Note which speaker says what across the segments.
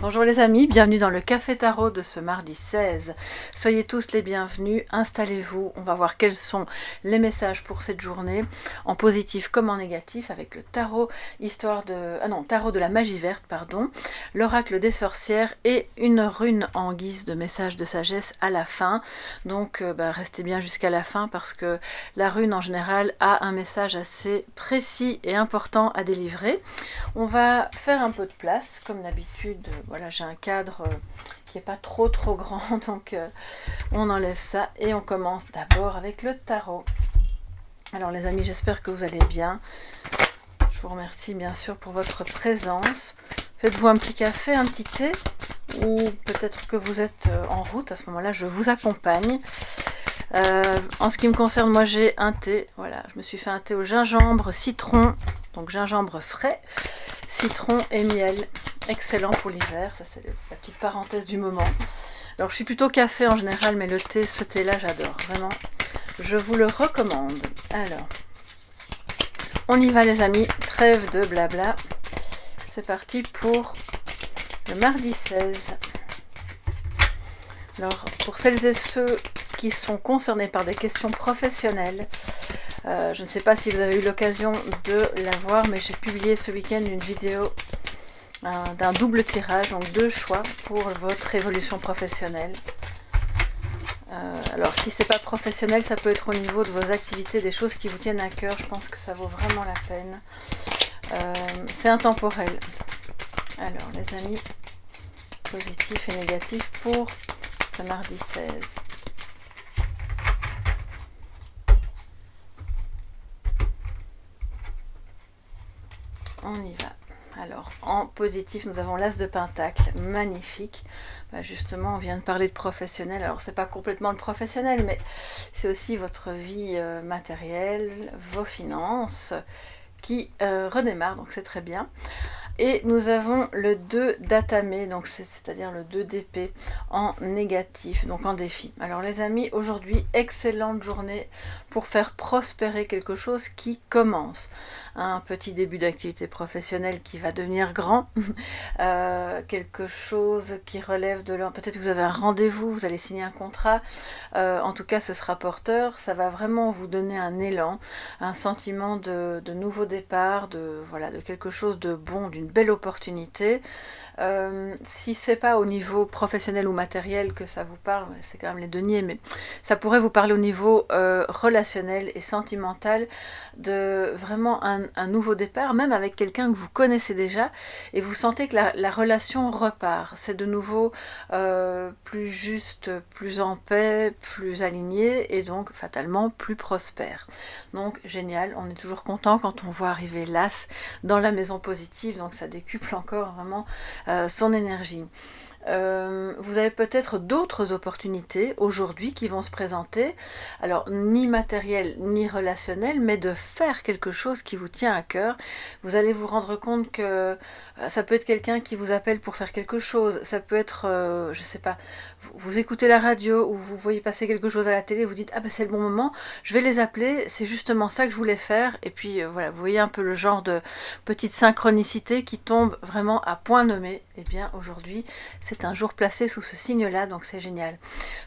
Speaker 1: Bonjour les amis, bienvenue dans le Café Tarot de ce mardi 16. Soyez tous les bienvenus, installez-vous, on va voir quels sont les messages pour cette journée, en positif comme en négatif, avec le tarot tarot de la magie verte, pardon, l'oracle des sorcières et une rune en guise de message de sagesse à la fin. Donc restez bien jusqu'à la fin parce que la rune en général a un message assez précis et important à délivrer. On va faire un peu de place, comme d'habitude. Voilà, j'ai un cadre qui n'est pas trop grand, donc on enlève ça et on commence d'abord avec le tarot. Alors les amis, j'espère que vous allez bien. Je vous remercie bien sûr pour votre présence. Faites-vous un petit café, un petit thé, ou peut-être que vous êtes en route. À ce moment-là, je vous accompagne. En ce qui me concerne, moi j'ai un thé. Voilà, je me suis fait un thé au gingembre, citron, donc gingembre frais, citron et miel. Excellent pour l'hiver, ça c'est la petite parenthèse du moment. Alors je suis plutôt café en général, mais ce thé là j'adore, vraiment, je vous le recommande. Alors, on y va les amis, trêve de blabla, c'est parti pour le mardi 16. Alors pour celles et ceux qui sont concernés par des questions professionnelles, je ne sais pas si vous avez eu l'occasion de la voir, mais j'ai publié ce week-end une vidéo d'un double tirage, donc 2 choix pour votre évolution professionnelle. Alors si c'est pas professionnel, ça peut être au niveau de vos activités, des choses qui vous tiennent à cœur, je pense que ça vaut vraiment la peine. C'est intemporel. Alors les amis, positif et négatif pour ce mardi 16. On y va. Alors, en positif, nous avons l'As de Pentacle, magnifique. Justement, on vient de parler de professionnel. Alors, c'est pas complètement le professionnel, mais c'est aussi votre vie matérielle, vos finances qui redémarrent, donc c'est très bien. Et nous avons le 2 d'Atamé, donc c'est-à-dire le 2 d'épée en négatif, donc en défi. Alors les amis, aujourd'hui, excellente journée pour faire prospérer quelque chose qui commence. Un petit début d'activité professionnelle qui va devenir grand, quelque chose qui relève de peut-être que vous avez un rendez-vous, vous allez signer un contrat, en tout cas ce sera porteur, ça va vraiment vous donner un élan, un sentiment de nouveau départ, de quelque chose de bon, d'une belle opportunité. Si c'est pas au niveau professionnel ou matériel que ça vous parle, c'est quand même les deniers, mais ça pourrait vous parler au niveau relationnel et sentimental, de vraiment un nouveau départ, même avec quelqu'un que vous connaissez déjà, et vous sentez que la relation repart. C'est de nouveau plus juste, plus en paix, plus aligné, et donc fatalement plus prospère. Donc génial, on est toujours content quand on voit arriver l'As dans la maison positive, donc ça décuple encore vraiment son énergie. Vous avez peut-être d'autres opportunités aujourd'hui qui vont se présenter, alors ni matériel ni relationnel, mais de faire quelque chose qui vous tient à cœur. Vous allez vous rendre compte que ça peut être quelqu'un qui vous appelle pour faire quelque chose, ça peut être, je sais pas, vous écoutez la radio ou vous voyez passer quelque chose à la télé, vous dites ah ben c'est le bon moment, je vais les appeler, c'est justement ça que je voulais faire, et puis voilà, vous voyez un peu le genre de petite synchronicité qui tombe vraiment à point nommé. Et bien aujourd'hui c'est un jour placé sous ce signe-là, donc c'est génial.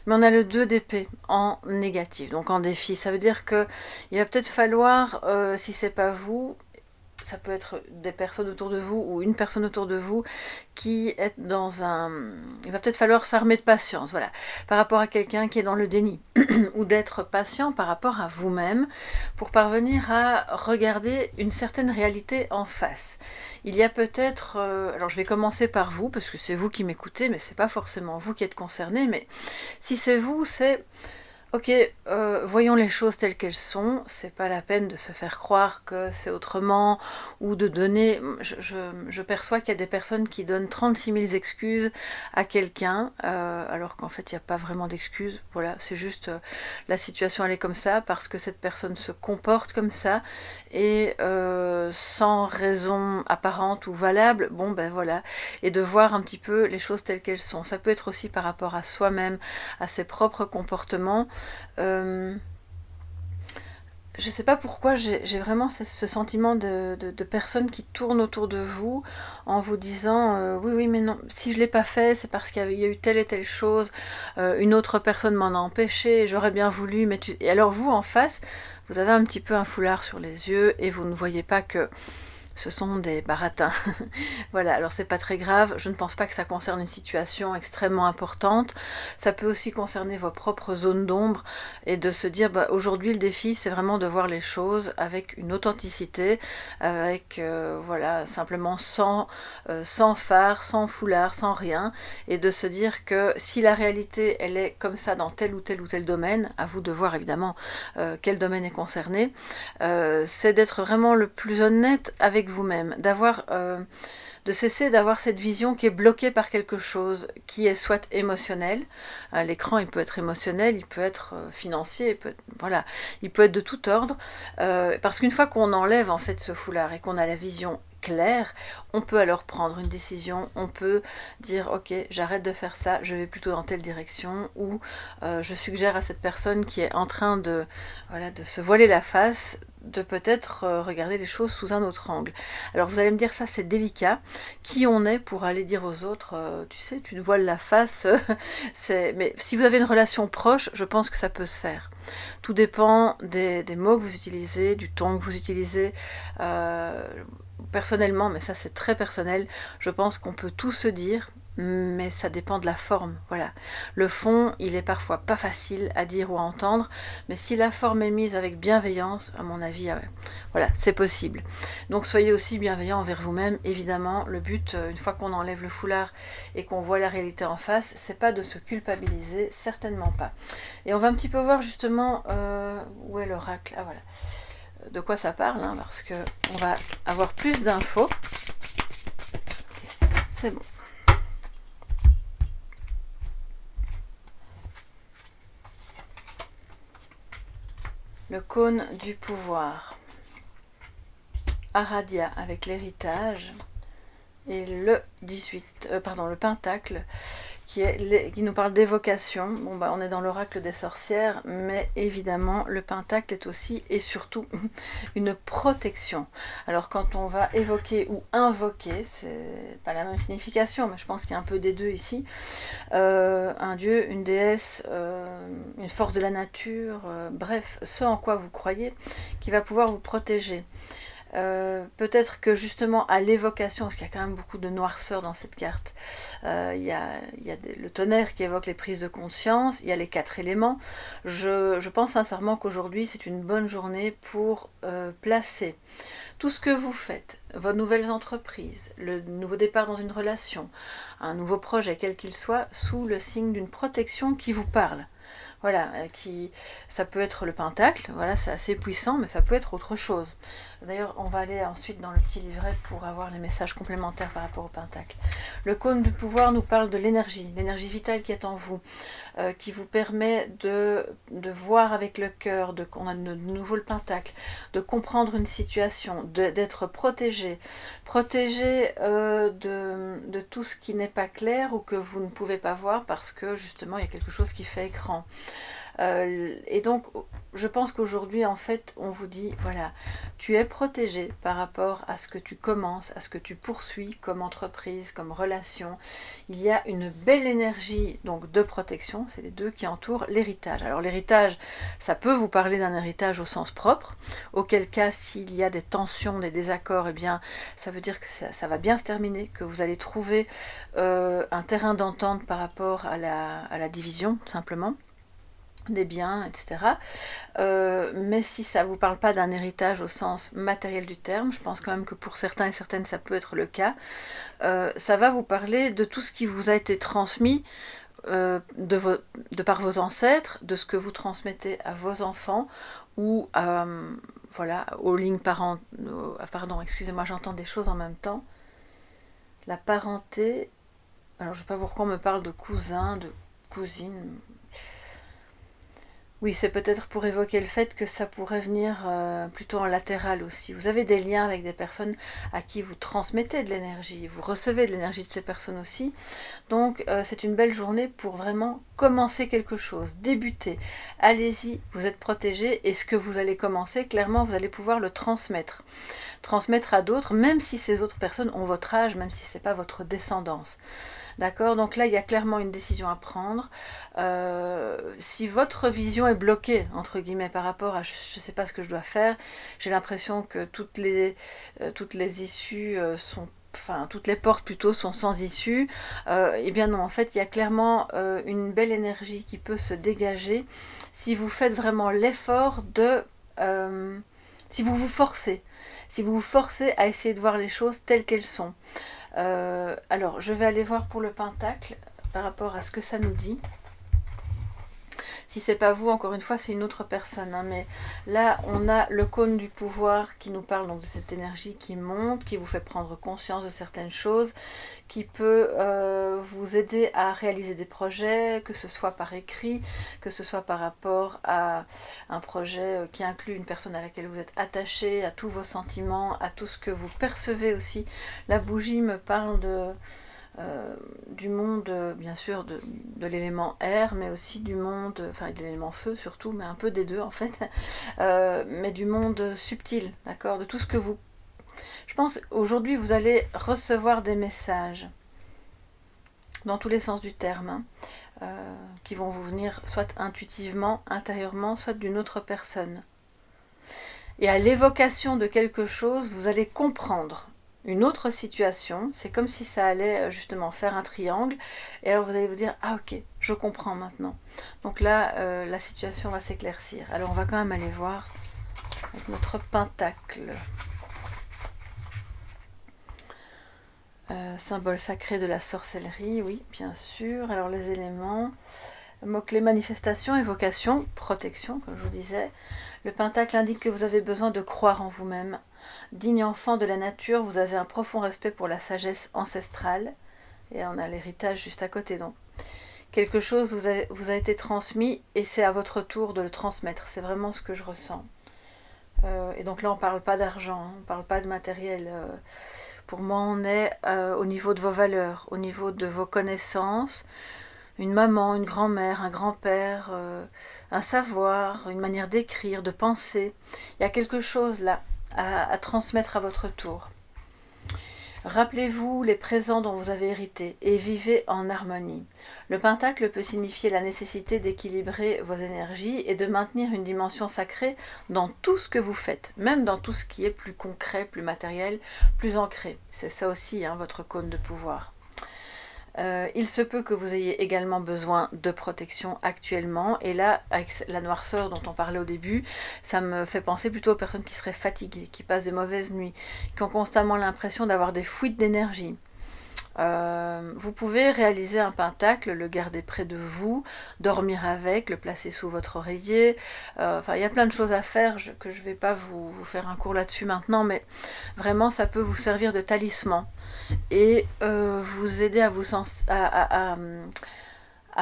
Speaker 1: Mais on a le 2 d'épée en négatif, donc en défi. Ça veut dire que il va peut-être falloir, si c'est pas vous, ça peut être des personnes autour de vous ou une personne autour de vous qui est dans un... Il va peut-être falloir s'armer de patience, voilà, par rapport à quelqu'un qui est dans le déni, ou d'être patient par rapport à vous-même pour parvenir à regarder une certaine réalité en face. Il y a peut-être... alors je vais commencer par vous, parce que c'est vous qui m'écoutez, mais c'est pas forcément vous qui êtes concerné, mais si c'est vous, c'est... Ok, voyons les choses telles qu'elles sont, c'est pas la peine de se faire croire que c'est autrement, ou de donner... Je perçois qu'il y a des personnes qui donnent 36 000 excuses à quelqu'un, alors qu'en fait il n'y a pas vraiment d'excuses, voilà, c'est juste la situation elle est comme ça, parce que cette personne se comporte comme ça, et sans raison apparente ou valable, bon ben voilà, et de voir un petit peu les choses telles qu'elles sont. Ça peut être aussi par rapport à soi-même, à ses propres comportements. je ne sais pas pourquoi, j'ai vraiment ce sentiment de personnes qui tournent autour de vous en vous disant oui, oui, mais non, si je ne l'ai pas fait, c'est parce qu'il y a eu telle et telle chose, une autre personne m'en a empêché, j'aurais bien voulu, mais tu... Et alors vous, en face, vous avez un petit peu un foulard sur les yeux et vous ne voyez pas que ce sont des baratins. Voilà, alors c'est pas très grave, je ne pense pas que ça concerne une situation extrêmement importante. Ça peut aussi concerner vos propres zones d'ombre et de se dire, bah, aujourd'hui le défi c'est vraiment de voir les choses avec une authenticité, avec voilà, simplement sans phare, sans foulard, sans rien, et de se dire que si la réalité elle est comme ça dans tel ou tel ou tel domaine, à vous de voir évidemment quel domaine est concerné, c'est d'être vraiment le plus honnête avec vous-même, de cesser d'avoir cette vision qui est bloquée par quelque chose qui est soit émotionnel. L'écran, il peut être émotionnel, il peut être financier, voilà, il peut être de tout ordre. Parce qu'une fois qu'on enlève en fait ce foulard et qu'on a la vision claire, on peut alors prendre une décision, on peut dire ok, j'arrête de faire ça, je vais plutôt dans telle direction, ou je suggère à cette personne qui est en train voilà, de se voiler la face, de peut-être regarder les choses sous un autre angle. Alors vous allez me dire ça c'est délicat, qui on est pour aller dire aux autres tu sais tu te voiles la face mais si vous avez une relation proche, je pense que ça peut se faire. Tout dépend des mots que vous utilisez, du ton que vous utilisez. Personnellement, mais ça c'est très personnel, je pense qu'on peut tout se dire, mais ça dépend de la forme, voilà. Le fond, il est parfois pas facile à dire ou à entendre, mais si la forme est mise avec bienveillance, à mon avis, voilà, c'est possible. Donc soyez aussi bienveillant envers vous-même, évidemment. Le but, une fois qu'on enlève le foulard et qu'on voit la réalité en face, c'est pas de se culpabiliser, certainement pas. Et on va un petit peu voir justement où est l'oracle. Ah voilà. De quoi ça parle, hein, parce que on va avoir plus d'infos. C'est bon. Le cône du pouvoir. Aradia avec l'héritage. Et le 18, le pentacle, qui nous parle d'évocation. Bon, bah, on est dans l'oracle des sorcières, mais évidemment, le pentacle est aussi et surtout une protection. Alors, quand on va évoquer ou invoquer, c'est pas la même signification, mais je pense qu'il y a un peu des deux ici. Un dieu, une déesse, une force de la nature, bref, ce en quoi vous croyez, qui va pouvoir vous protéger. Peut-être que justement à l'évocation, parce qu'il y a quand même beaucoup de noirceur dans cette carte, il y a le tonnerre qui évoque les prises de conscience, il y a les 4 éléments. Je pense sincèrement qu'aujourd'hui c'est une bonne journée pour placer tout ce que vous faites, vos nouvelles entreprises, le nouveau départ dans une relation, un nouveau projet quel qu'il soit, sous le signe d'une protection qui vous parle. Voilà, ça peut être le pentacle, voilà, c'est assez puissant, mais ça peut être autre chose. D'ailleurs, on va aller ensuite dans le petit livret pour avoir les messages complémentaires par rapport au pentacle. Le cône du pouvoir nous parle de l'énergie vitale qui est en vous, qui vous permet de voir avec le cœur, on a de nouveau le pentacle, de comprendre une situation, d'être protégé de tout ce qui n'est pas clair ou que vous ne pouvez pas voir parce que justement il y a quelque chose qui fait écran. Et donc je pense qu'aujourd'hui en fait on vous dit voilà, tu es protégé par rapport à ce que tu commences, à ce que tu poursuis comme entreprise, comme relation. Il y a une belle énergie donc de protection, c'est les deux qui entourent l'héritage. Alors l'héritage, ça peut vous parler d'un héritage au sens propre, auquel cas s'il y a des tensions, des désaccords, eh bien ça veut dire que ça va bien se terminer, que vous allez trouver un terrain d'entente par rapport à la division tout simplement des biens, etc. Mais si ça ne vous parle pas d'un héritage au sens matériel du terme, je pense quand même que pour certains et certaines ça peut être le cas, ça va vous parler de tout ce qui vous a été transmis de par vos ancêtres, de ce que vous transmettez à vos enfants ou voilà, aux lignes parents. Pardon, excusez-moi, j'entends des choses en même temps. La parenté, alors je ne sais pas pourquoi on me parle de cousin, de cousine. Oui, c'est peut-être pour évoquer le fait que ça pourrait venir plutôt en latéral aussi. Vous avez des liens avec des personnes à qui vous transmettez de l'énergie, vous recevez de l'énergie de ces personnes aussi. Donc c'est une belle journée pour vraiment commencer quelque chose, débuter. Allez-y, vous êtes protégé et ce que vous allez commencer, clairement, vous allez pouvoir le transmettre. Transmettre à d'autres, même si ces autres personnes ont votre âge, même si ce n'est pas votre descendance. D'accord? Donc là, il y a clairement une décision à prendre. Si votre vision est bloquée, entre guillemets, par rapport à je ne sais pas ce que je dois faire, j'ai l'impression que toutes les issues sont enfin toutes les portes plutôt sont sans issue, eh bien non, en fait il y a clairement une belle énergie qui peut se dégager si vous faites vraiment l'effort de si vous vous forcez à essayer de voir les choses telles qu'elles sont. Alors je vais aller voir pour le pentacle par rapport à ce que ça nous dit. Si c'est pas vous, encore une fois, c'est une autre personne. Hein, mais là, on a le cône du pouvoir qui nous parle donc de cette énergie qui monte, qui vous fait prendre conscience de certaines choses, qui peut vous aider à réaliser des projets, que ce soit par écrit, que ce soit par rapport à un projet qui inclut une personne à laquelle vous êtes attaché, à tous vos sentiments, à tout ce que vous percevez aussi. La bougie me parle du monde, bien sûr, de l'élément air, mais aussi du monde, enfin de l'élément feu surtout, mais un peu des deux en fait, mais du monde subtil, d'accord, de tout ce que vous... Je pense aujourd'hui vous allez recevoir des messages, dans tous les sens du terme, hein, qui vont vous venir soit intuitivement, intérieurement, soit d'une autre personne. Et à l'évocation de quelque chose, vous allez comprendre une autre situation, c'est comme si ça allait justement faire un triangle, et alors vous allez vous dire, ah ok, je comprends maintenant. Donc là, la situation va s'éclaircir. Alors on va quand même aller voir avec notre pentacle. Symbole sacré de la sorcellerie, oui, bien sûr. Alors les éléments, mots-clés manifestation, évocation, protection, comme je vous disais. Le pentacle indique que vous avez besoin de croire en vous-même. Digne enfant de la nature, vous avez un profond respect pour la sagesse ancestrale. Et on a l'héritage juste à côté. Donc, quelque chose vous a été transmis et c'est à votre tour de le transmettre. C'est vraiment ce que je ressens. Et donc là, on ne parle pas d'argent, hein, on ne parle pas de matériel. Pour moi, on est au niveau de vos valeurs, au niveau de vos connaissances. Une maman, une grand-mère, un grand-père, un savoir, une manière d'écrire, de penser. Il y a quelque chose là à transmettre à votre tour. Rappelez-vous les présents dont vous avez hérité et vivez en harmonie. Le pentacle peut signifier la nécessité d'équilibrer vos énergies et de maintenir une dimension sacrée dans tout ce que vous faites, même dans tout ce qui est plus concret, plus matériel, plus ancré. C'est ça aussi, hein, votre cône de pouvoir. Il se peut que vous ayez également besoin de protection actuellement. Et là, avec la noirceur dont on parlait au début, ça me fait penser plutôt aux personnes qui seraient fatiguées, qui passent des mauvaises nuits, qui ont constamment l'impression d'avoir des fuites d'énergie. Vous pouvez réaliser un pentacle, le garder près de vous, dormir avec, le placer sous votre oreiller. Enfin, il y a plein de choses à faire que je ne vais pas vous faire un cours là-dessus maintenant, mais vraiment, ça peut vous servir de talisman et vous aider à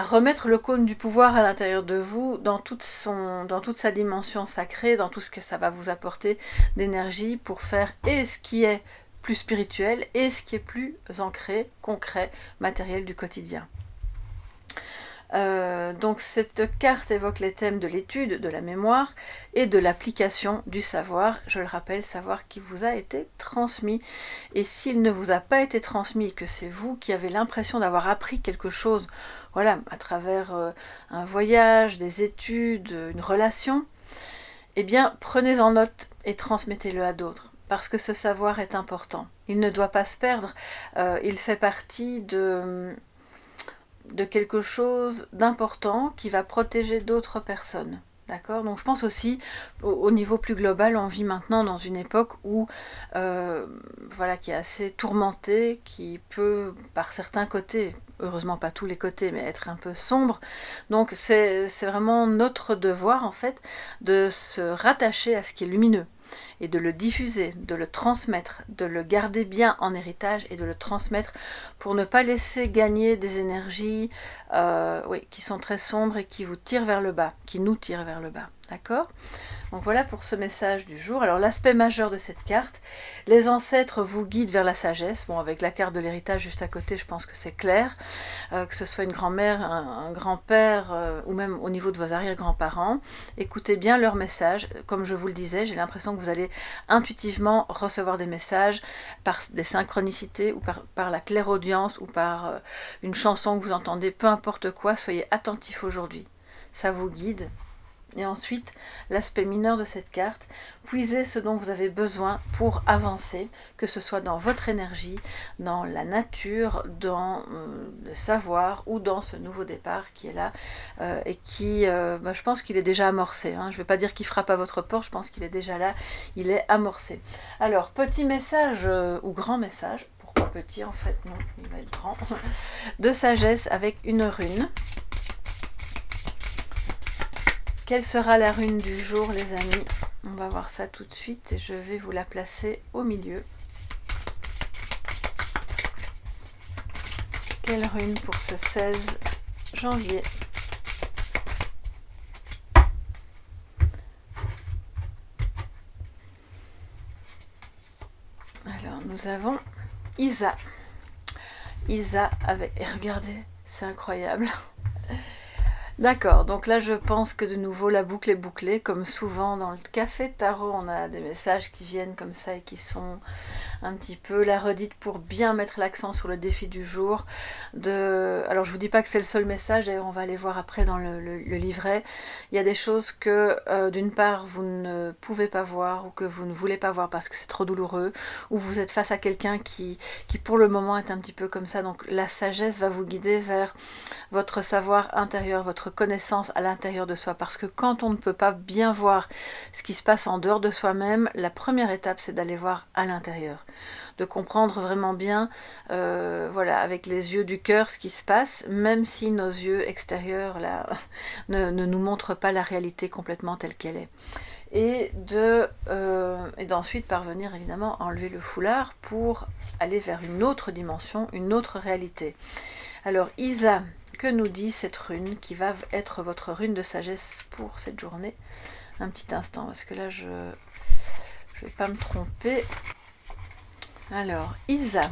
Speaker 1: remettre le cône du pouvoir à l'intérieur de vous dans toute sa dimension sacrée, dans tout ce que ça va vous apporter d'énergie pour faire et ce qui est plus spirituel et ce qui est plus ancré, concret, matériel du quotidien. Donc cette carte évoque les thèmes de l'étude, de la mémoire et de l'application du savoir. Je le rappelle, savoir qui vous a été transmis. Et s'il ne vous a pas été transmis, que c'est vous qui avez l'impression d'avoir appris quelque chose, voilà, à travers un voyage, des études, une relation, eh bien prenez en note et transmettez-le à d'autres. Parce que ce savoir est important. Il ne doit pas se perdre. Il fait partie de quelque chose d'important qui va protéger d'autres personnes. D'accord? Donc je pense aussi, au niveau plus global, on vit maintenant dans une époque où, voilà, qui est assez tourmentée, qui peut, par certains côtés, heureusement pas tous les côtés, mais être un peu sombre. Donc c'est vraiment notre devoir, en fait, de se rattacher à ce qui est lumineux, et de le diffuser, de le transmettre, de le garder bien en héritage et de le transmettre pour ne pas laisser gagner des énergies oui, qui sont très sombres et qui vous tirent vers le bas, qui nous tirent vers le bas. D'accord ? Donc voilà pour ce message du jour. Alors l'aspect majeur de cette carte, les ancêtres vous guident vers la sagesse. Bon, avec la carte de l'héritage juste à côté, je pense que c'est clair. Que ce soit une grand-mère, un grand-père ou même au niveau de vos arrière-grands-parents. Écoutez bien leurs messages. Comme je vous le disais, j'ai l'impression que vous allez intuitivement recevoir des messages par des synchronicités ou par la clairaudience ou par une chanson que vous entendez, peu importe quoi, soyez attentifs aujourd'hui. Ça vous guide. Et ensuite, l'aspect mineur de cette carte, puisez ce dont vous avez besoin pour avancer, que ce soit dans votre énergie, dans la nature, dans le savoir ou dans ce nouveau départ qui est là et qui, je pense qu'il est déjà amorcé. Hein. Je ne vais pas dire qu'il frappe à votre porte, je pense qu'il est déjà là, il est amorcé. Alors, petit message ou grand message, pourquoi petit en fait, non, il va être grand, de sagesse avec une rune. Quelle sera la rune du jour, les amis? On va voir ça tout de suite et je vais vous la placer au milieu. Quelle rune pour ce 16 janvier? Alors, nous avons Isa. Isa avec... Et regardez, c'est incroyable. D'accord, donc là je pense que de nouveau la boucle est bouclée, comme souvent dans le café tarot, on a des messages qui viennent comme ça et qui sont un petit peu la redite pour bien mettre l'accent sur le défi du jour. Alors je vous dis pas que c'est le seul message, d'ailleurs on va aller voir après dans le livret. Il y a des choses que d'une part vous ne pouvez pas voir ou que vous ne voulez pas voir parce que c'est trop douloureux, ou vous êtes face à quelqu'un qui pour le moment est un petit peu comme ça, donc la sagesse va vous guider vers votre savoir intérieur, votre connaissance à l'intérieur de soi, parce que quand on ne peut pas bien voir ce qui se passe en dehors de soi-même, la première étape c'est d'aller voir à l'intérieur, de comprendre vraiment bien voilà, avec les yeux du cœur ce qui se passe, même si nos yeux extérieurs là ne nous montrent pas la réalité complètement telle qu'elle est, et d'ensuite parvenir évidemment à enlever le foulard pour aller vers une autre dimension, une autre réalité. Alors Isa, que nous dit cette rune qui va être votre rune de sagesse pour cette journée? Un petit instant, parce que là je ne vais pas me tromper. Alors, Isa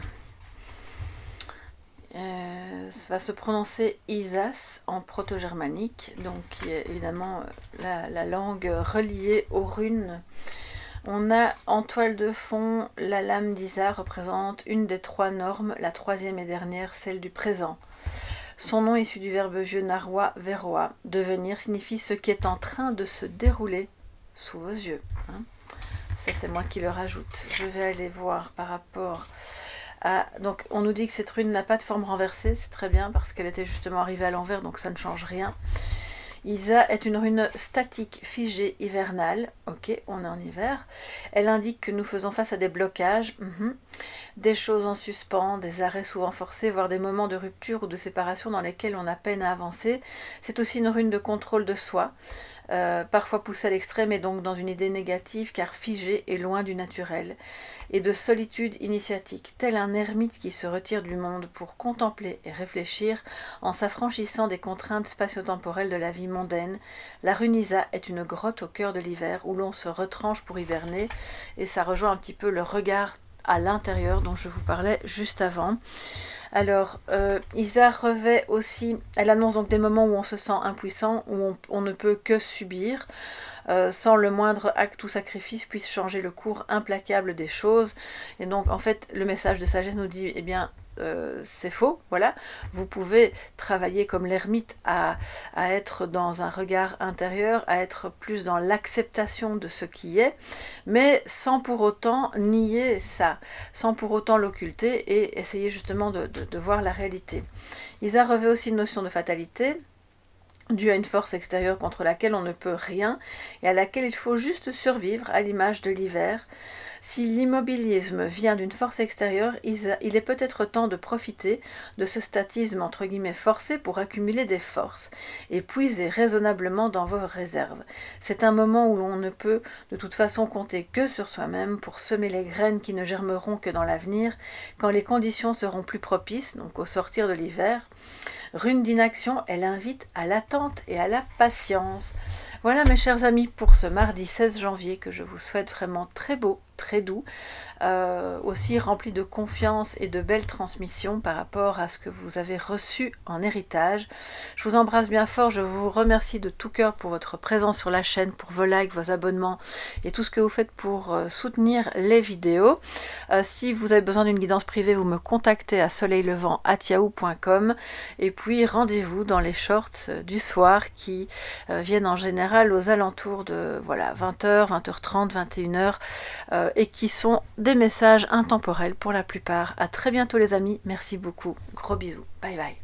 Speaker 1: ça va se prononcer Isas en proto-germanique, donc qui est évidemment la langue reliée aux runes. On a en toile de fond, la lame d'Isa représente une des 3 normes, la 3e et dernière, celle du présent. Son nom issu du verbe vieux narwa, veroa, devenir, signifie ce qui est en train de se dérouler sous vos yeux. Hein. Ça c'est moi qui le rajoute. Je vais aller voir par rapport à... Donc on nous dit que cette rune n'a pas de forme renversée, c'est très bien parce qu'elle était justement arrivée à l'envers, donc ça ne change rien. Isa est une rune statique, figée, hivernale. Ok, on est en hiver. Elle indique que nous faisons face à des blocages, des choses en suspens, des arrêts souvent forcés, voire des moments de rupture ou de séparation dans lesquels on a peine à avancer. C'est aussi une rune de contrôle de soi, parfois poussée à l'extrême et donc dans une idée négative car figée et loin du naturel, et de solitude initiatique, tel un ermite qui se retire du monde pour contempler et réfléchir en s'affranchissant des contraintes spatio-temporelles de la vie mondaine. La rune Isa est une grotte au cœur de l'hiver où l'on se retranche pour hiverner, et ça rejoint un petit peu le regard à l'intérieur dont je vous parlais juste avant. Alors, Isa revêt aussi, elle annonce donc des moments où on se sent impuissant, où on ne peut que subir, sans le moindre acte ou sacrifice puisse changer le cours implacable des choses. Et donc, en fait, le message de sagesse nous dit, eh bien, c'est faux, voilà. Vous pouvez travailler comme l'ermite à être dans un regard intérieur, à être plus dans l'acceptation de ce qui est, mais sans pour autant nier ça, sans pour autant l'occulter et essayer justement de voir la réalité. Isa revêt aussi une notion de fatalité, dû à une force extérieure contre laquelle on ne peut rien et à laquelle il faut juste survivre, à l'image de l'hiver. Si l'immobilisme vient d'une force extérieure, il est peut-être temps de profiter de ce statisme entre guillemets forcé pour accumuler des forces et puiser raisonnablement dans vos réserves. C'est un moment où l'on ne peut de toute façon compter que sur soi-même pour semer les graines qui ne germeront que dans l'avenir, quand les conditions seront plus propices, donc au sortir de l'hiver. Rune d'inaction, elle invite à l'attente et à la patience. Voilà mes chers amis pour ce mardi 16 janvier que je vous souhaite vraiment très beau, très doux, aussi rempli de confiance et de belles transmissions par rapport à ce que vous avez reçu en héritage. Je vous embrasse bien fort, je vous remercie de tout cœur pour votre présence sur la chaîne, pour vos likes, vos abonnements et tout ce que vous faites pour soutenir les vidéos. Si vous avez besoin d'une guidance privée, vous me contactez à soleillevent@yahoo.com et puis rendez-vous dans les shorts du soir qui viennent en général aux alentours de 20h, 20h30, 21h et qui sont des messages intemporels pour la plupart. À très bientôt les amis, merci beaucoup, gros bisous, bye bye.